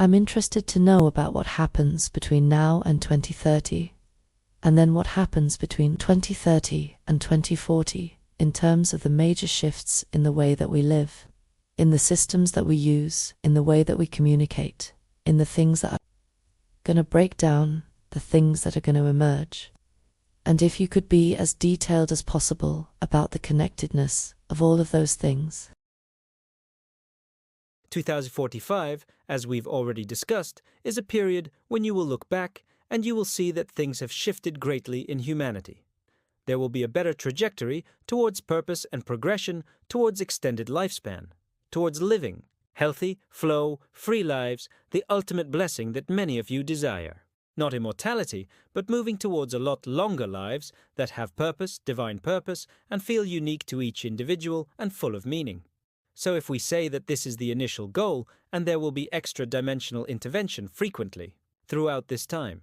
I'm interested to know about what happens between now and 2030, and then what happens between 2030 and 2040 in terms of the major shifts in the way that we live, in the systems that we use, in the way that we communicate, in the things that are going to break down, the things that are going to emerge. And if you could be as detailed as possible about the connectedness of all of those things. 2045, as we've already discussed, is a period when you will look back and you will see that things have shifted greatly in humanity. There will be a better trajectory towards purpose and progression, towards extended lifespan, towards living healthy, flow, free lives, the ultimate blessing that many of you desire. Not immortality, but moving towards a lot longer lives that have purpose, divine purpose, and feel unique to each individual and full of meaning. So if we say that this is the initial goal, and there will be extra dimensional intervention frequently throughout this time,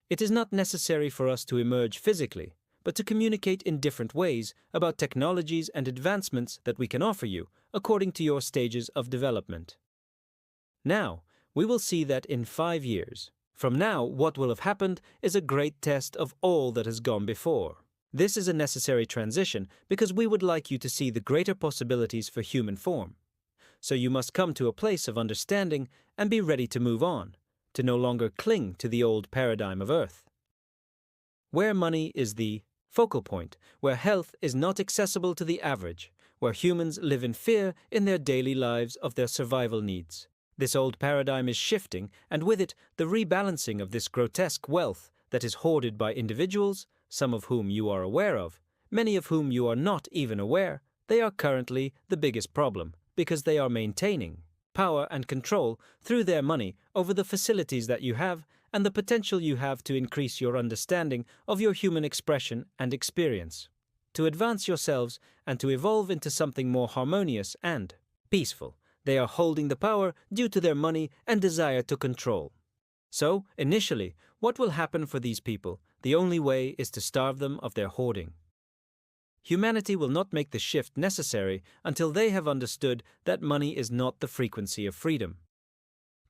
it is not necessary for us to emerge physically, but to communicate in different ways about technologies and advancements that we can offer you according to your stages of development. Now, we will see that in 5 years. From now, what will have happened is a great test of all that has gone before. This is a necessary transition because we would like you to see the greater possibilities for human form. So you must come to a place of understanding and be ready to move on, to no longer cling to the old paradigm of Earth, where money is the focal point, where health is not accessible to the average, where humans live in fear in their daily lives of their survival needs. This old paradigm is shifting, and with it, the rebalancing of this grotesque wealth that is hoarded by individuals, some of whom you are aware of, many of whom you are not even aware. They are currently the biggest problem, because they are maintaining power and control through their money over the facilities that you have and the potential you have to increase your understanding of your human expression and experience, to advance yourselves and to evolve into something more harmonious and peaceful. They are holding the power due to their money and desire to control. So, initially, what will happen for these people? The only way is to starve them of their hoarding. Humanity will not make the shift necessary until they have understood that money is not the frequency of freedom.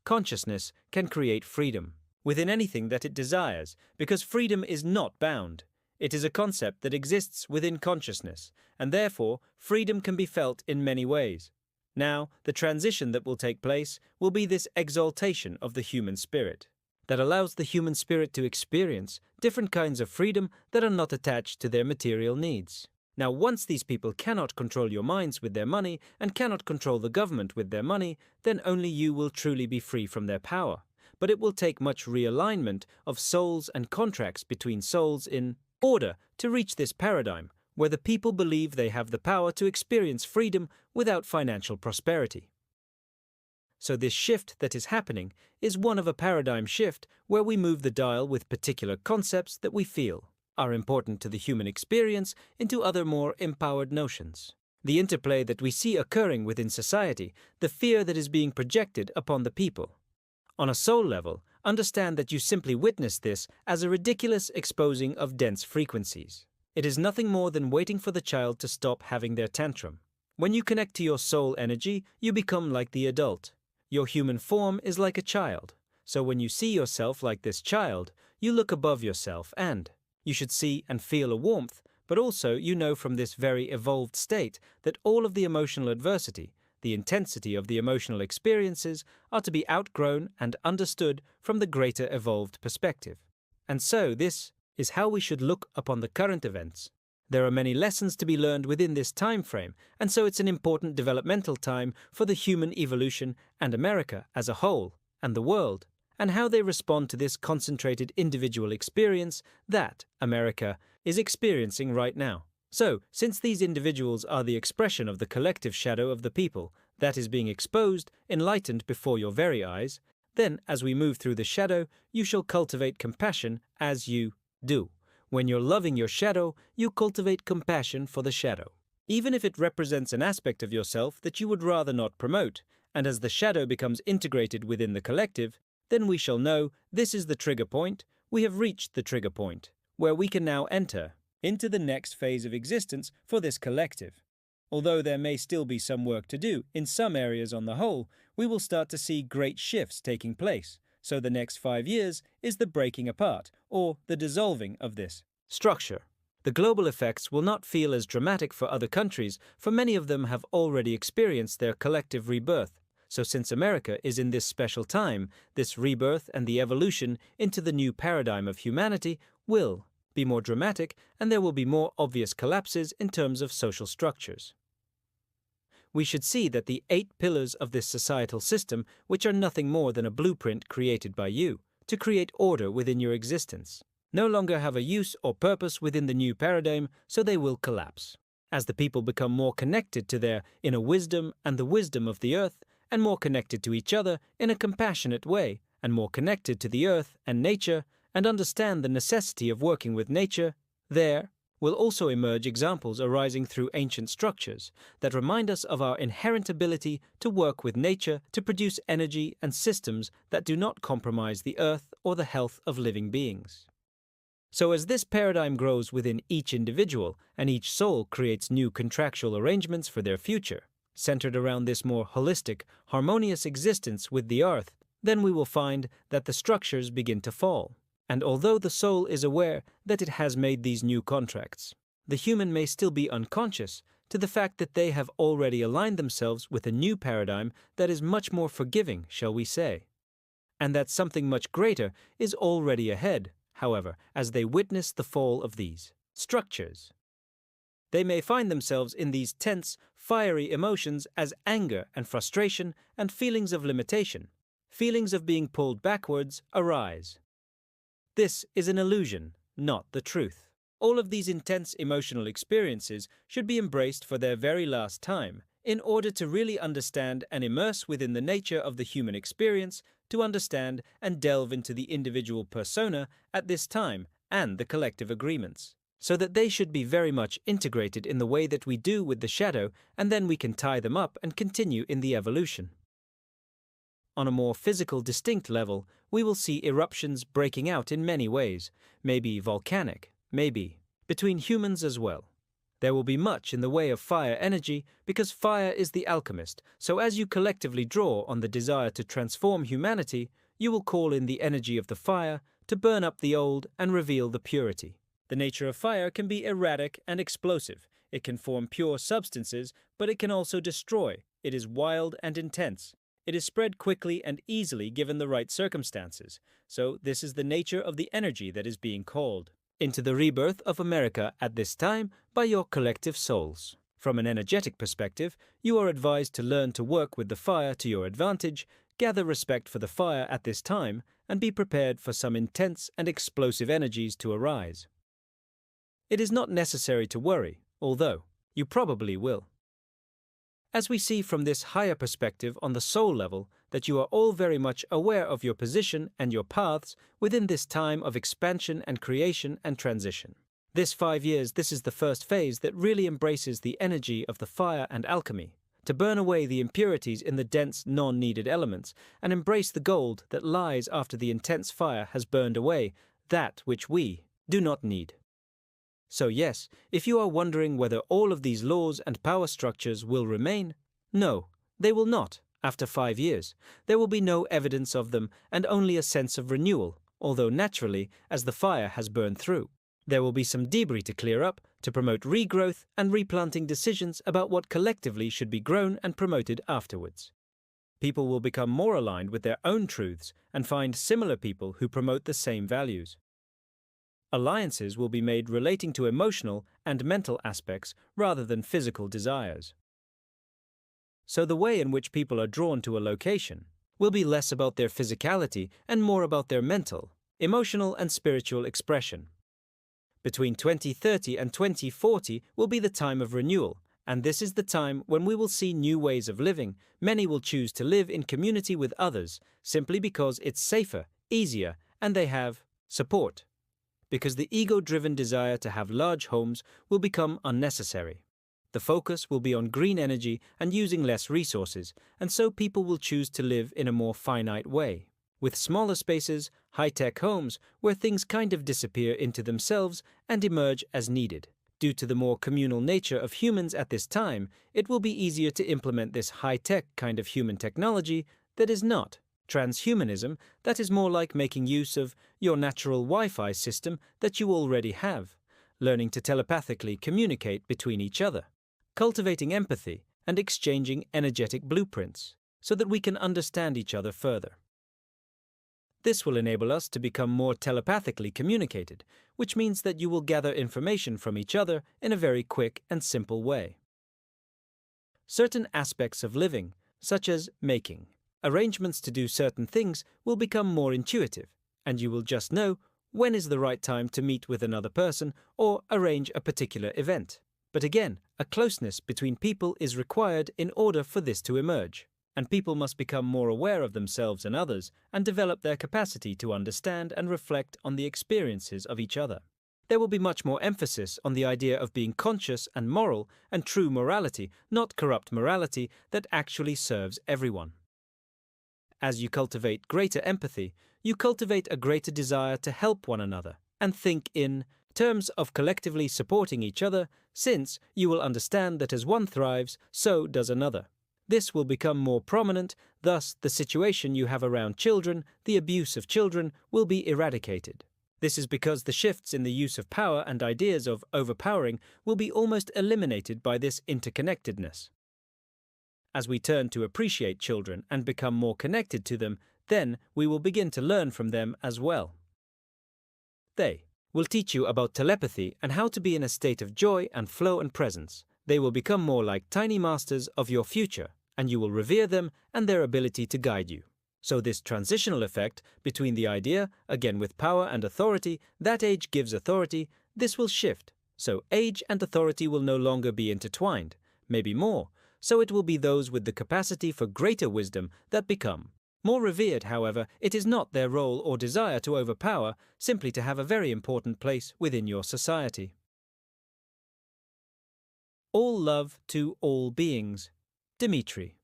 Consciousness can create freedom within anything that it desires, because freedom is not bound. It is a concept that exists within consciousness, and therefore freedom can be felt in many ways. Now, the transition that will take place will be this exaltation of the human spirit, that allows the human spirit to experience different kinds of freedom that are not attached to their material needs. Now, once these people cannot control your minds with their money and cannot control the government with their money, then only you will truly be free from their power. But it will take much realignment of souls and contracts between souls in order to reach this paradigm, where the people believe they have the power to experience freedom without financial prosperity. So this shift that is happening is one of a paradigm shift where we move the dial with particular concepts that we feel are important to the human experience into other more empowered notions. The interplay that we see occurring within society, the fear that is being projected upon the people. On a soul level, understand that you simply witness this as a ridiculous exposing of dense frequencies. It is nothing more than waiting for the child to stop having their tantrum. When you connect to your soul energy, you become like the adult. Your human form is like a child. So when you see yourself like this child, you look above yourself and you should see and feel a warmth, but also you know from this very evolved state that all of the emotional adversity, the intensity of the emotional experiences are to be outgrown and understood from the greater evolved perspective. And so this is how we should look upon the current events. There are many lessons to be learned within this time frame, and so it's an important developmental time for the human evolution and America as a whole, and the world, and how they respond to this concentrated individual experience that America is experiencing right now. So, since these individuals are the expression of the collective shadow of the people that is being exposed, enlightened before your very eyes, then, as we move through the shadow, you shall cultivate compassion as you do. When you're loving your shadow, you cultivate compassion for the shadow, even if it represents an aspect of yourself that you would rather not promote, and as the shadow becomes integrated within the collective, then we shall know this is the trigger point, we have reached the trigger point, where we can now enter into the next phase of existence for this collective. Although there may still be some work to do, in some areas on the whole, we will start to see great shifts taking place. So the next 5 years is the breaking apart, or the dissolving of this structure. The global effects will not feel as dramatic for other countries, for many of them have already experienced their collective rebirth. So since America is in this special time, this rebirth and the evolution into the new paradigm of humanity will be more dramatic, and there will be more obvious collapses in terms of social structures. We should see that the 8 pillars of this societal system, which are nothing more than a blueprint created by you, to create order within your existence, no longer have a use or purpose within the new paradigm, so they will collapse. As the people become more connected to their inner wisdom and the wisdom of the earth, and more connected to each other in a compassionate way, and more connected to the earth and nature, and understand the necessity of working with nature, there will also emerge examples arising through ancient structures that remind us of our inherent ability to work with nature to produce energy and systems that do not compromise the earth or the health of living beings. So as this paradigm grows within each individual and each soul creates new contractual arrangements for their future, centered around this more holistic, harmonious existence with the earth, then we will find that the structures begin to fall. And although the soul is aware that it has made these new contracts, the human may still be unconscious to the fact that they have already aligned themselves with a new paradigm that is much more forgiving, shall we say. And that something much greater is already ahead, however, as they witness the fall of these structures. They may find themselves in these tense, fiery emotions as anger and frustration and feelings of limitation, feelings of being pulled backwards, arise. This is an illusion, not the truth. All of these intense emotional experiences should be embraced for their very last time, in order to really understand and immerse within the nature of the human experience, to understand and delve into the individual persona at this time and the collective agreements, so that they should be very much integrated in the way that we do with the shadow, and then we can tie them up and continue in the evolution. On a more physical, distinct level, we will see eruptions breaking out in many ways, maybe volcanic, maybe between humans as well. There will be much in the way of fire energy because fire is the alchemist, so as you collectively draw on the desire to transform humanity, you will call in the energy of the fire to burn up the old and reveal the purity. The nature of fire can be erratic and explosive. It can form pure substances, but it can also destroy. It is wild and intense. It is spread quickly and easily given the right circumstances. So this is the nature of the energy that is being called into the rebirth of America at this time by your collective souls. From an energetic perspective, you are advised to learn to work with the fire to your advantage, gather respect for the fire at this time, and be prepared for some intense and explosive energies to arise. It is not necessary to worry, although you probably will. As we see from this higher perspective on the soul level that you are all very much aware of your position and your paths within this time of expansion and creation and transition. This 5 years, this is the first phase that really embraces the energy of the fire and alchemy, to burn away the impurities in the dense, non-needed elements and embrace the gold that lies after the intense fire has burned away that which we do not need. So yes, if you are wondering whether all of these laws and power structures will remain, no, they will not. After 5 years, there will be no evidence of them and only a sense of renewal, although naturally, as the fire has burned through. There will be some debris to clear up, to promote regrowth and replanting decisions about what collectively should be grown and promoted afterwards. People will become more aligned with their own truths and find similar people who promote the same values. Alliances will be made relating to emotional and mental aspects rather than physical desires. So the way in which people are drawn to a location will be less about their physicality and more about their mental, emotional and spiritual expression. Between 2030 and 2040 will be the time of renewal, and this is the time when we will see new ways of living. Many will choose to live in community with others simply because it's safer, easier, and they have support. Because the ego-driven desire to have large homes will become unnecessary. The focus will be on green energy and using less resources, and so people will choose to live in a more finite way, with smaller spaces, high-tech homes where things kind of disappear into themselves and emerge as needed, Due to the more communal nature of humans at this time, it will be easier to implement this high-tech kind of human technology that is not transhumanism, that is more like making use of your natural Wi-Fi system that you already have, learning to telepathically communicate between each other, cultivating empathy, and exchanging energetic blueprints so that we can understand each other further. This will enable us to become more telepathically communicated, which means that you will gather information from each other in a very quick and simple way. Certain aspects of living, such as making, arrangements to do certain things, will become more intuitive, and you will just know when is the right time to meet with another person or arrange a particular event. But again, a closeness between people is required in order for this to emerge, and people must become more aware of themselves and others and develop their capacity to understand and reflect on the experiences of each other. There will be much more emphasis on the idea of being conscious and moral and true morality, not corrupt morality that actually serves everyone. As you cultivate greater empathy, you cultivate a greater desire to help one another and think in terms of collectively supporting each other, since you will understand that as one thrives, so does another. This will become more prominent, thus the situation you have around children, the abuse of children, will be eradicated. This is because the shifts in the use of power and ideas of overpowering will be almost eliminated by this interconnectedness. As we turn to appreciate children and become more connected to them, then we will begin to learn from them as well. They will teach you about telepathy and how to be in a state of joy and flow and presence. They will become more like tiny masters of your future, and you will revere them and their ability to guide you. So this transitional effect between the idea, again with power and authority, that age gives authority, this will shift. So age and authority will no longer be intertwined, maybe more. So it will be those with the capacity for greater wisdom that become more revered. However, it is not their role or desire to overpower, simply to have a very important place within your society. All love to all beings. Dimitri.